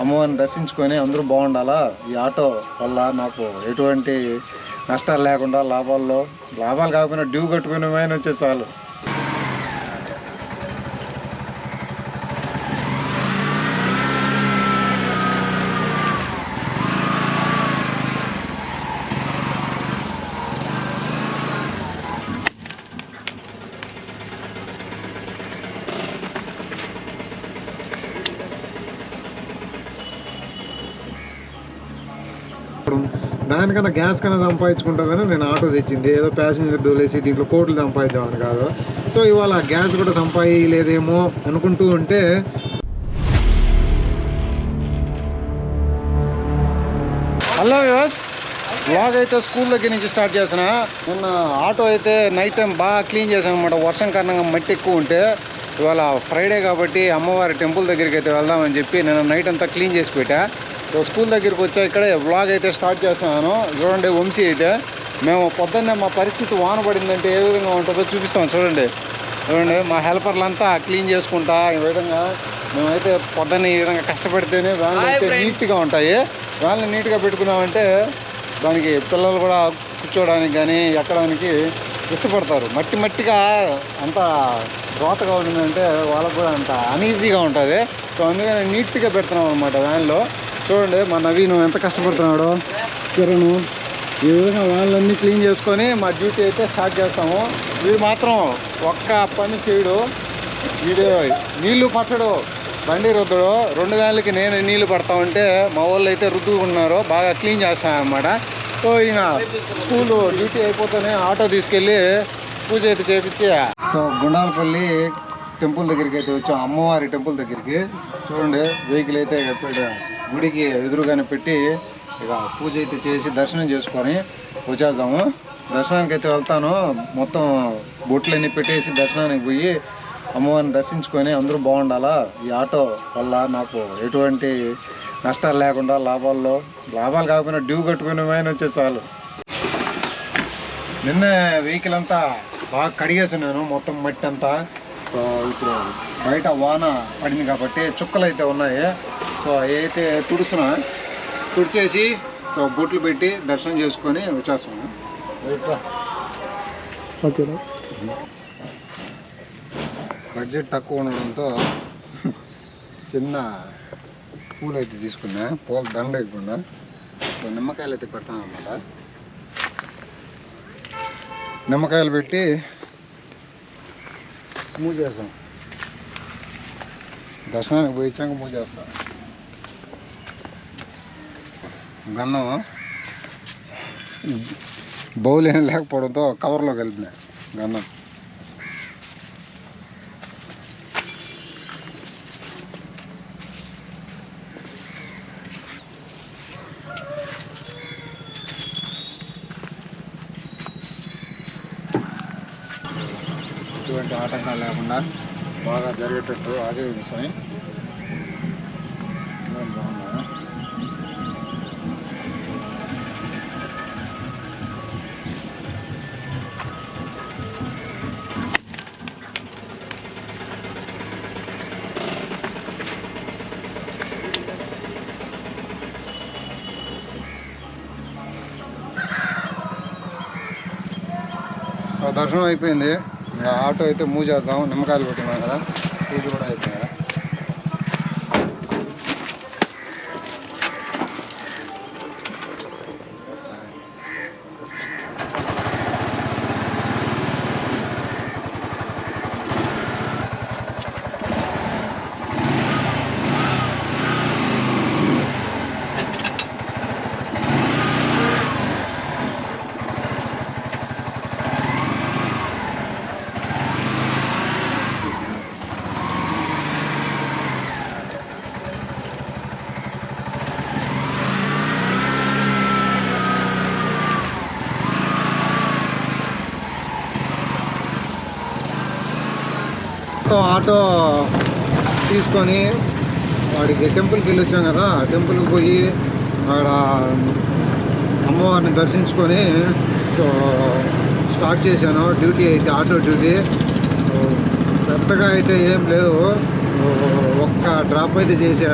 అమ్మవారిని దర్శించుకొని అందరూ బాగుండాలా. ఈ ఆటో వల్ల నాకు ఎటువంటి నష్టాలు లేకుండా లాభాలు కాకుండా డ్యూ కట్టుకునే వచ్చే చాలు. దానికన్నా గ్యాస్ కన్నా సంపాదించుకుంటుందని నేను ఆటో తెచ్చింది. ఏదో ప్యాసింజర్ డోలేసి దీంట్లో కోట్లు సంపాదిద్దామని కాదు. సో ఇవాళ గ్యాస్ కూడా సంపాదిలేదేమో అనుకుంటూ ఉంటే హలో వ్యూవర్స్, వ్లాగ్ అయితే స్కూల్ దగ్గర నుంచి స్టార్ట్ చేసిన. నిన్న ఆటో అయితే నైట్ టైం బాగా క్లీన్ చేశాను అనమాట. వర్షం కారణంగా మట్టి ఎక్కువ ఉంటే ఇవాళ ఫ్రైడే కాబట్టి అమ్మవారి టెంపుల్ దగ్గరికి అయితే వెళ్దామని చెప్పి నేను నైట్ అంతా క్లీన్ చేసి పెట్టా. సో స్కూల్ దగ్గరికి వచ్చా ఇక్కడే వ్లాగ్ అయితే స్టార్ట్ చేస్తున్నాను. చూడండి, వంశీ అయితే మేము పొద్దున్నే మా పరిస్థితి వాన పడిందంటే ఏ విధంగా ఉంటుందో చూపిస్తాం. చూడండి మా హెల్పర్లంతా క్లీన్ చేసుకుంటా ఈ విధంగా మేమైతే పొద్దున్న ఈ విధంగా కష్టపడితేనే వ్యాన్లు అయితే నీట్గా ఉంటాయి. వ్యాన్లు నీట్గా పెట్టుకున్నామంటే దానికి పిల్లలు కూడా కూర్చోవడానికి కానీ ఎక్కడానికి ఇష్టపడతారు. మట్టిగా అంత రోతగా ఉంటుందంటే వాళ్ళకు కూడా అంత అనీజీగా ఉంటుంది. సో అందుకని నీట్గా పెడుతున్నాం అనమాట వ్యాన్లో. చూడండి మా నవీను ఎంత కష్టపడుతున్నాడో, కిరణ్. ఈ విధంగా వ్యాన్లన్నీ క్లీన్ చేసుకొని మా డ్యూటీ అయితే స్టార్ట్ చేస్తాము. వీడు మాత్రం ఒక్క పని చేయడు. వీడు నీళ్లు పట్టడు, బండి రుద్దడు. 2 వ్యాన్లకి నేను నీళ్లు పడతా ఉంటే మా వాళ్ళు అయితే రుద్దుకున్నారు, బాగా క్లీన్ చేస్తానమాట. సో ఈయన స్కూల్ డ్యూటీ అయిపోతేనే ఆటో తీసుకెళ్ళి పూజ అయితే చేపించి సో గుండాలపల్లి టెంపుల్ దగ్గరికి అయితే వచ్చాం, అమ్మవారి టెంపుల్ దగ్గరికి. చూడండి వెహికల్ అయితే గుడికి ఎదురుగానే పెట్టి ఇక పూజ అయితే చేసి దర్శనం చేసుకొని వచ్చేద్దాము. దర్శనానికి అయితే వెళ్తాను. మొత్తం బొట్లన్నీ పెట్టేసి దర్శనానికి పోయి అమ్మవారిని దర్శించుకొని అందరూ బాగుండాలా. ఈ ఆటో వల్ల నాకు ఎటువంటి నష్టాలు లేకుండా లాభాలు కాకుండా డ్యూ కట్టుకునే వచ్చే చాలు. నిన్న వెహికల్ అంతా బాగా కడిగేస్తున్నాను, మొత్తం మట్టి అంతా. సో ఇప్పుడు బయట వాన పడింది కాబట్టి చుక్కలు అయితే ఉన్నాయి. సో అవి అయితే తుడిచేసి సో బొట్లు పెట్టి దర్శనం చేసుకొని వచ్చేస్తాము. ఓకేనా. బడ్జెట్ తక్కువ ఉండడంతో చిన్న పూలు అయితే తీసుకున్నా, పూల దండ వేయకుండా. సో నిమ్మకాయలు అయితే పెడతాను అనమాట. నిమ్మకాయలు పెట్టి మూవ్ చేస్తాం. దర్శనానికి పోయి ఇచ్చాక మూవ్ చేస్తాం. గంధం బౌల్ ఏం లేకపోవడంతో కవర్లో కలిపిన గంధం. ఎటువంటి ఆటంకాలు లేకుండా బాగా జరిగేటట్టు ఆశీర్వదించుకొని బాగున్నా. దర్శనం అయిపోయింది. ఆటో అయితే మూవ్ చేద్దాం. నిమ్మకాయలు పెట్టున్నాం కదా, పూజ కూడా అయిపోయింది కదా. ఆటో తీసుకొని వాడికి టెంపుల్కి వెళ్ళి వచ్చాం కదా, టెంపుల్కి పోయి అక్కడ అమ్మవారిని దర్శించుకొని స్టార్ట్ చేశాను డ్యూటీ అయితే, ఆటో డ్యూటీ. పెద్దగా అయితే ఏం లేవు, ఒక్క డ్రాప్ అయితే చేశా.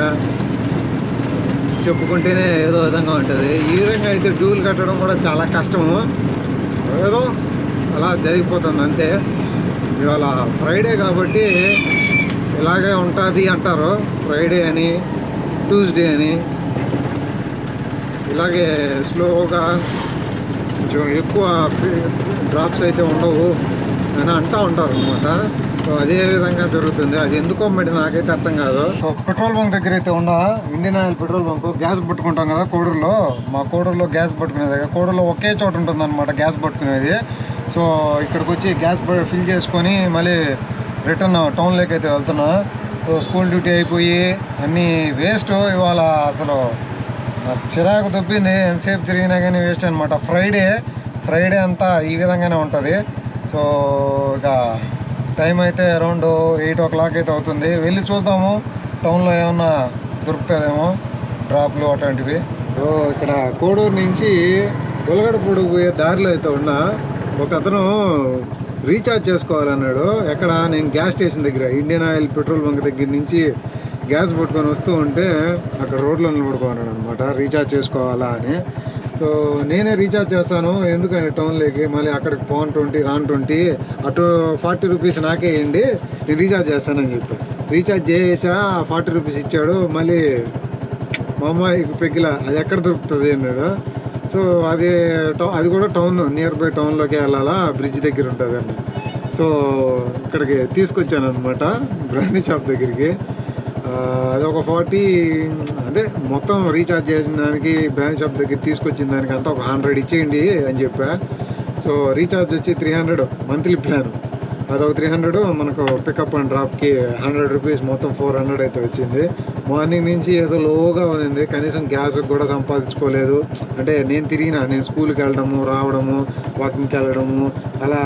చెప్పుకుంటేనే ఏదో విధంగా ఉంటుంది. ఈ విధంగా అయితే డ్యూలు కట్టడం కూడా చాలా కష్టము. ఏదో అలా జరిగిపోతుంది అంతే. ఇవాళ ఫ్రైడే కాబట్టి ఇలాగే ఉంటుంది అంటారు. ఫ్రైడే అని, ట్యూస్డే అని ఇలాగే స్లోగా కొంచెం ఎక్కువ డ్రాప్స్ అయితే ఉండవు అని అంటూ ఉంటారు అనమాట. సో అదే విధంగా జరుగుతుంది. అది ఎందుకో మరి నాకైతే అర్థం కాదు. సో పెట్రోల్ బంక్ దగ్గర అయితే ఉన్నా, Indian oil petrol bunk. Gas పట్టుకుంటాం కదా కోడూరులో, మా కోడూరులో గ్యాస్ పట్టుకునేది. కోడూరులో ఒకే చోట ఉంటుంది అనమాట గ్యాస్ పట్టుకునేది. సో ఇక్కడికి వచ్చి గ్యాస్ ఫిల్ చేసుకొని మళ్ళీ రిటర్న్ టౌన్లోకి అయితే వెళ్తున్నా. సో స్కూల్ డ్యూటీ అయిపోయి అన్నీ వేస్ట్. ఇవాళ అసలు చిరాకు తప్పింది. ఎంతసేపు తిరిగినా కానీ వేస్ట్ అనమాట. ఫ్రైడే అంతా ఈ విధంగానే ఉంటుంది. సో ఇక టైం అయితే అరౌండ్ 8 o'clock అయితే అవుతుంది. వెళ్ళి చూద్దాము టౌన్లో ఏమన్నా దొరుకుతుందేమో డ్రాప్లు అటువంటివి. సో ఇక్కడ కోడూరు నుంచి ఉలగడపూడి పోయే దారిలో అయితే ఉన్నా. ఒక అతను రీఛార్జ్ చేసుకోవాలన్నాడు. ఎక్కడ, నేను గ్యాస్ స్టేషన్ దగ్గర ఇండియన్ ఆయిల్ పెట్రోల్ బంక్ దగ్గర నుంచి గ్యాస్ పట్టుకొని వస్తూ ఉంటే అక్కడ రోడ్లో నిలబడుకున్నాడు అనమాట. రీఛార్జ్ చేసుకోవాలా అని. సో నేనే రీఛార్జ్ చేస్తాను ఎందుకంటే టౌన్లోకి మళ్ళీ అక్కడికి పోన్ 20 రాన్ 20 అటు 40 రూపీస్ నాకే వేయండి, నేను రీఛార్జ్ చేస్తానని చెప్పి రీఛార్జ్ చేసా. 40 రూపీస్ ఇచ్చాడు. మళ్ళీ మా అమ్మాయికి పెగ్గిల అది ఎక్కడ దొరుకుతుంది అన్నాడు. సో అది కూడా టౌన్, నియర్ బై టౌన్లోకి వెళ్ళాలా, బ్రిడ్జ్ దగ్గర ఉంటుంది అండి. సో ఇక్కడికి తీసుకొచ్చాను అనమాట బ్రాండీ షాప్ దగ్గరికి. అది ఒక 40 అంటే మొత్తం రీఛార్జ్ చేసిన దానికి బ్రాండ్ షాప్ దగ్గర తీసుకొచ్చిన దానికి అంతా ఒక 100 ఇచ్చేయండి అని చెప్పా. సో రీఛార్జ్ వచ్చి 300 మంత్లీ ప్లాన్. అదొక 300 మనకు పికప్ అండ్ డ్రాప్కి 100 రూపీస్, మొత్తం 400 అయితే వచ్చింది. మార్నింగ్ నుంచి ఏదో లోగా ఉంది. కనీసం గ్యాస్కి కూడా సంపాదించుకోలేదు. అంటే నేను స్కూల్కి వెళ్ళడము, రావడము, వాకింగ్కి వెళ్ళడము, అలా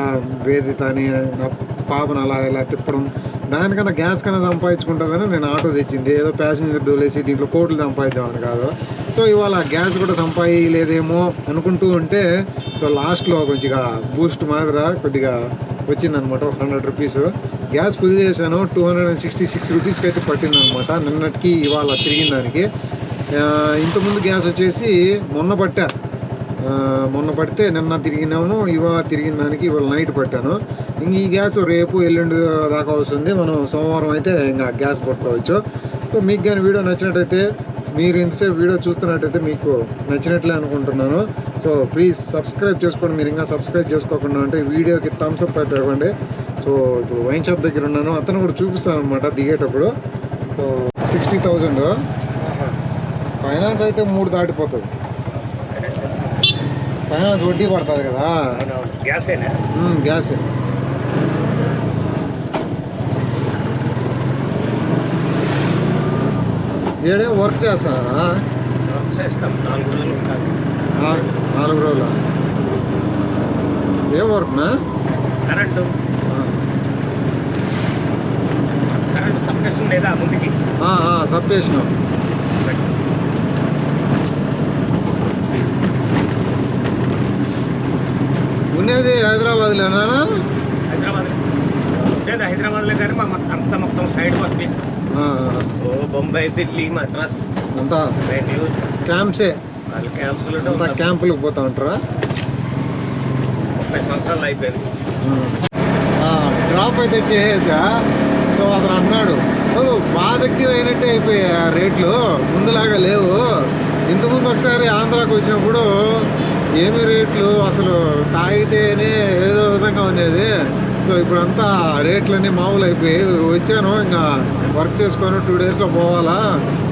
వేదితని నా పాపను అలా ఇలా తిప్పడం, దానికన్నా గ్యాస్ కన్నా సంపాదించుకుంటుందని నేను ఆటో తెచ్చింది. ఏదో ప్యాసింజర్ డోలేసి దీంట్లో కోట్లు సంపాదించామని కాదు. సో ఇవాళ గ్యాస్ కూడా సంపాదించలేదేమో అనుకుంటూ ఉంటే సో లాస్ట్లో కొద్దిగా బూస్ట్ మాదిర కొద్దిగా వచ్చిందనమాట. 100 రూపీస్ గ్యాస్ ఫుల్ చేశాను. 266 రూపీస్కి అయితే పట్టిందనమాట నిన్నటికి ఇవాళ తిరిగిన దానికి. ఇంతకుముందు గ్యాస్ వచ్చేసి మొన్న పడితే నిన్న తిరిగినాము, ఇవాళ తిరిగిన దానికి ఇవాళ నైట్ పట్టాను. ఇంక ఈ గ్యాస్ రేపు ఎల్లుండి దాకా వస్తుంది. మనం సోమవారం అయితే ఇంకా గ్యాస్ పట్టుకోవచ్చు. సో మీకు కానీ వీడియో నచ్చినట్టయితే, మీరు ఇంతసేపు వీడియో చూస్తున్నట్టయితే మీకు నచ్చినట్లే అనుకుంటున్నాను. సో ప్లీజ్ సబ్స్క్రైబ్ చేసుకోండి. మీరు ఇంకా సబ్స్క్రైబ్ చేసుకోకుండా ఉంటే వీడియోకి థమ్స్ అప్ అయితే ఇవ్వండి. సో ఇప్పుడు వైన్ షాప్ దగ్గర ఉన్నాను, అతను కూడా చూపిస్తాను అనమాట దిగేటప్పుడు. సో 60,000 ఫైనాన్స్ అయితే 3 దాటిపోతుంది. ఫైనాన్స్ వడ్డీ పడుతుంది కదా. గ్యాసే. ఏడే వర్క్ చేస్తారా? 4 రోజులు. ఏ వర్క్నా? కరెంటు సబ్స్టేషన్ లేదా ముందుకి సబ్స్టేషన్. ఉన్నది హైదరాబాద్లోనా? హైదరాబాద్లో కానీ మొత్తం సైడ్ వస్తుంది. బొంబాయి, ఢిల్లీ, మద్రాస్ అంతా బెంగళూరు క్యాంప్సే. అంతా క్యాంపులకు పోతా ఉంటారా? 30 సంవత్సరాలు అయిపోయింది. డ్రాప్ అయితే చేసేసా. సో అతను అన్నాడు, మా దగ్గర అయినట్టే అయిపోయా రేట్లు, ముందులాగా లేవు. ఇంతకుముందు ఒకసారి ఆంధ్రాకి వచ్చినప్పుడు ఏమి రేట్లు అసలు తాగితేనే ఏదో విధంగా ఉండేది. సో ఇప్పుడంతా రేట్లన్నీ మామూలు అయిపోయి వచ్చాను. ఇంకా వర్క్ చేసుకొని 2 డేస్లో పోవాలా.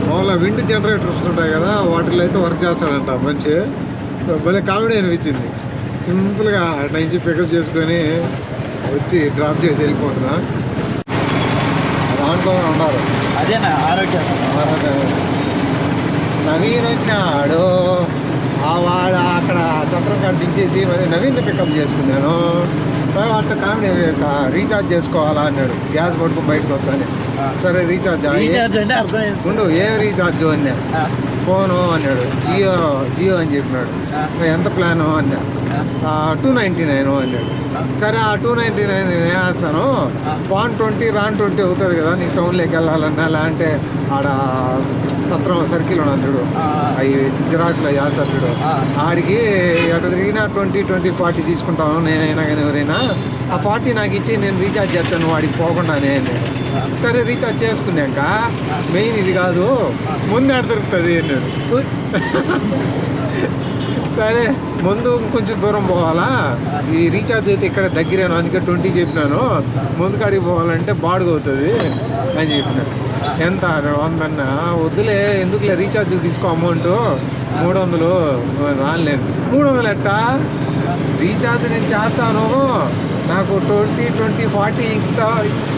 మామూలుగా విండ్ జనరేటర్స్ ఉంటాయి కదా, వాటిల్లో అయితే వర్క్ చేస్తాడంట మనిషి. భలే కామెడీ అనిపించింది. సింపుల్గా అటు నుంచి పికప్ చేసుకొని వచ్చి డ్రాప్ చేసి వెళ్ళిపోతున్నా. దాంట్లోనే ఉన్నారు. అదేనా ఆరోగ్యం. నవీన్ వచ్చినాడు. వాడు అక్కడ సత్రం కార్డు దించేసి మరి నవీన్ని పికప్ చేసుకున్నాను. వాటితో కామెడీ చేసా, రీఛార్జ్ చేసుకోవాలా అన్నాడు. గ్యాస్ పట్టుకుని బయటకు వస్తాను. సరే రీఛార్జ్ రీఛార్జ్ అంటే అర్థమైంది. ఉండు, ఏం రీఛార్జ్ అన్నా. ఫోను అన్నాడు, జియో అని చెప్పినాడు. ఎంత ప్లాను అన్నా. 299 అన్నాడు. సరే ఆ 299 నేను వేస్తాను, 120 రాన్ 20 అవుతుంది కదా నీకు టౌన్లోకి వెళ్ళాలన్నా, లేదంటే ఆడ సత్రం సర్కిల్ ఉన్నాడు అవి జిరాక్స్లో చేస్తాడు, ఆడికి అటు తిరిగినా 20, 20, 40 తీసుకుంటాను నేనైనా కానీ ఎవరైనా. ఆ 40 నాకు ఇచ్చి నేను రీఛార్జ్ చేస్తాను వాడికి పోకుండానే అన్నాడు. సరే రీఛార్జ్ చేసుకున్నాక మెయిన్ ఇది కాదు, ముందు ఎక్కడ దొరుకుతుంది అన్నాడు. సరే ముందు కొంచెం దూరం పోవాలా, ఈ రీఛార్జ్ అయితే ఇక్కడ దగ్గరేను అందుకే 20 చెప్పినాను, ముందు కాడికి పోవాలంటే బాడుగ అవుతుంది అని చెప్పినాను. ఎంత 100 అన్నా. వద్దులే ఎందుకులే రీఛార్జ్ తీసుకో అమౌంట్ 300 రాలేదు. 300 ఎట్టా? రీఛార్జ్ నేను చేస్తాను, నాకు 20, 20, 40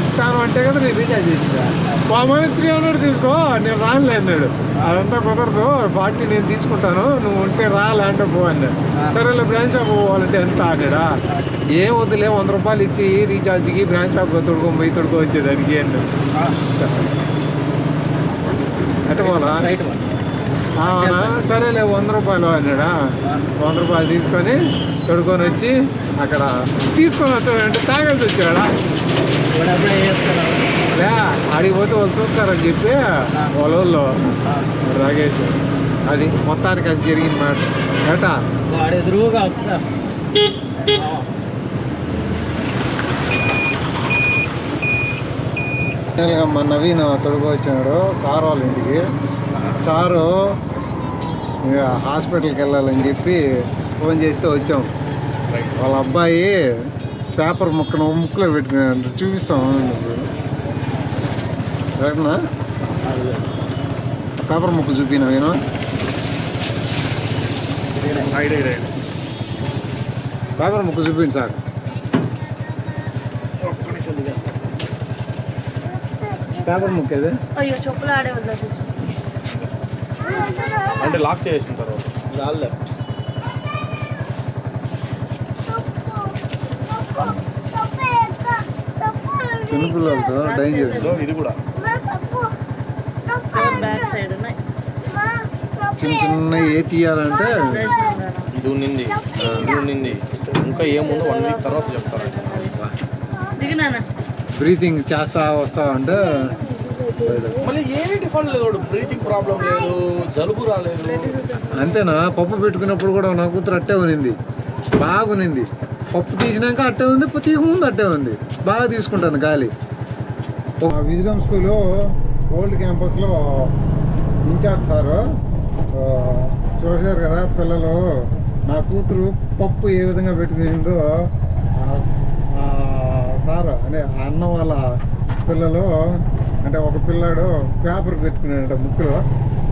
ఇస్తాను అంటే కదా నేను రీఛార్జ్ చేసిందా. మామూలు 300 తీసుకో నేను రానులే అన్నాడు. అదంతా కుదరదు, 40 నేను తీసుకుంటాను, నువ్వు ఉంటే రాలంటే పో అన్నాడు. సరేలే బ్రాంచ్ షాప్ పోవాలంటే ఎంత అన్నాడా. ఏం వద్దులే 100 రూపాయలు ఇచ్చి రీఛార్జ్కి బ్రాంచ్ షాప్కి తొడుకో వచ్చేదానికి అన్నాడు. అంటే పోలా అవునా, సరేలే 100 రూపాయలు అన్నాడా. 100 రూపాయలు తీసుకొని తొడుకొని వచ్చి అక్కడ తీసుకొని వచ్చాడంటే తాగాల్సి వచ్చాడా. లే ఆడికి పోతే వాళ్ళు చూస్తారని చెప్పి వాళ్ళు తాగేసి అది మొత్తానికి అది జరిగిన మాట ఏటా. ఎదురుగా మా నవీన్ తొడుగు వచ్చినాడు సార్ వాళ్ళ ఇంటికి. సారు ఇక హాస్పిటల్కి వెళ్ళాలని చెప్పి ఫోన్ చేస్తే వచ్చాం. వాళ్ళ అబ్బాయి పేపర్ ముక్కలో పెట్టుకున్నాడు, చూపిస్తాం. రేపనా పేపర్ ముక్క చూపినా నేను పేపర్ ముక్క చూపిండి సార్. పేపర్ ముక్క ఇది అంటే లాక్ చేసిన తర్వాత రాలే. చిన్నపిల్లలతో డేంజర్. ఇది కూడా చిన్న ఏ తీయాలంటే ఇది ఉన్నింది ఇంకా ఏముందో 1 వీక్ తర్వాత చెప్తారంట. బ్రీతింగ్ చేస్తా వస్తా అంటే మళ్ళీ ఏమీ డిఫరెంట్ లేదు, బ్రీతింగ్ ప్రాబ్లం లేదు, జలుబు రాలేదు. అంతేనా? పప్పు పెట్టుకున్నప్పుడు కూడా నా కూతురు అట్టే ఉనింది, బాగునింది. పప్పు తీసినాక అట్టే ఉంది, తీయకముందు అట్టే ఉంది, బాగా తీసుకుంటాను గాలి. విజ్డమ్ స్కూలు ఓల్డ్ క్యాంపస్లో ఇన్ఛార్జ్ సారు చూసారు కదా పిల్లలు. నా కూతురు పప్పు ఏ విధంగా పెట్టుకునిందో సార్ అంటే అన్న వాళ్ళ పిల్లలు అంటే ఒక పిల్లాడు పేపర్ పెట్టుకున్నాడంట ముక్కులో.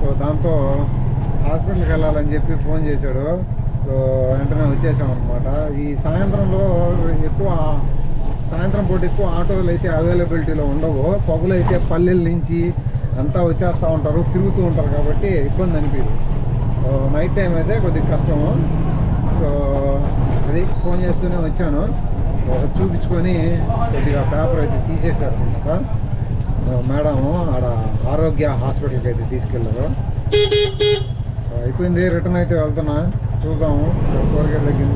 సో దాంతో హాస్పిటల్కి వెళ్ళాలని చెప్పి ఫోన్ చేశాడు. సో వెంటనే వచ్చేసాం అనమాట. ఈ సాయంత్రం పూట ఎక్కువ ఆటోలు అయితే అవైలబిలిటీలో ఉండవు. పగులు అయితే పల్లెల నుంచి అంతా వచ్చేస్తూ ఉంటారు, తిరుగుతూ ఉంటారు కాబట్టి ఇబ్బంది అనిపించదు. సో నైట్ టైం అయితే కొద్దిగా కష్టము. సో అది ఫోన్ చేస్తూనే వచ్చాను, చూపించుకొని కొద్దిగా పేపర్ అయితే తీసేశారు అనమాట. మేడము ఆడ ఆరోగ్య హాస్పిటల్కి అయితే తీసుకెళ్ళారు. అయిపోయింది, రిటర్న్ అయితే వెళ్తున్నా. చూద్దాము టోల్గేట్ దగ్గర.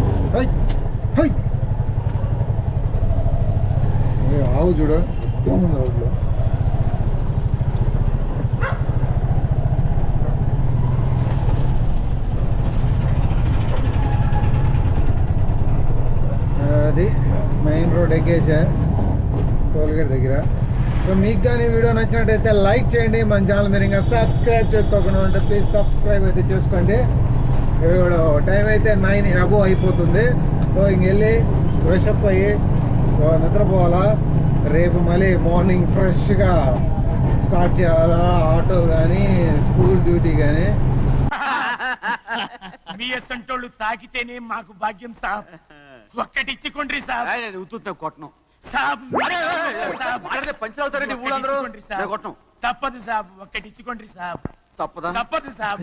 ఆవు చూడు ఉంది రోడ్లో. అది మెయిన్ రోడ్ ఎక్కేసా టోల్గేట్ దగ్గర. సో మీకు కానీ వీడియో నచ్చినట్టయితే లైక్ చేయండి. మన ఛానల్ మీరు ఇంకా సబ్స్క్రైబ్ చేసుకోకుండా ఉంటే ప్లీజ్ సబ్స్క్రైబ్ అయితే చేసుకోండి. ఇప్పుడు టైం అయితే 9 అబోవ్ అయిపోతుంది. సో ఇంకెళ్ళి ఫ్రెష్ అప్ అయ్యి నిద్రపోవాలా. రేపు మళ్ళీ మార్నింగ్ ఫ్రెష్గా స్టార్ట్ చేయాలా, ఆటో కానీ స్కూల్ డ్యూటీ కానీ. మీ అసంటోళ్ళు తాకితేనే మాకు భాగ్యం సాబ్. ఒక్కటిచ్చుకోండి సాబ్. కొట్టను సాబ్ పంచవుతారండి ఊళ్ళందరూ కొట్టను. తప్పదు సాబ్, ఒక్కటిచ్చుకోండి సాబ్. తప్పదా? తప్పదు సాబ్.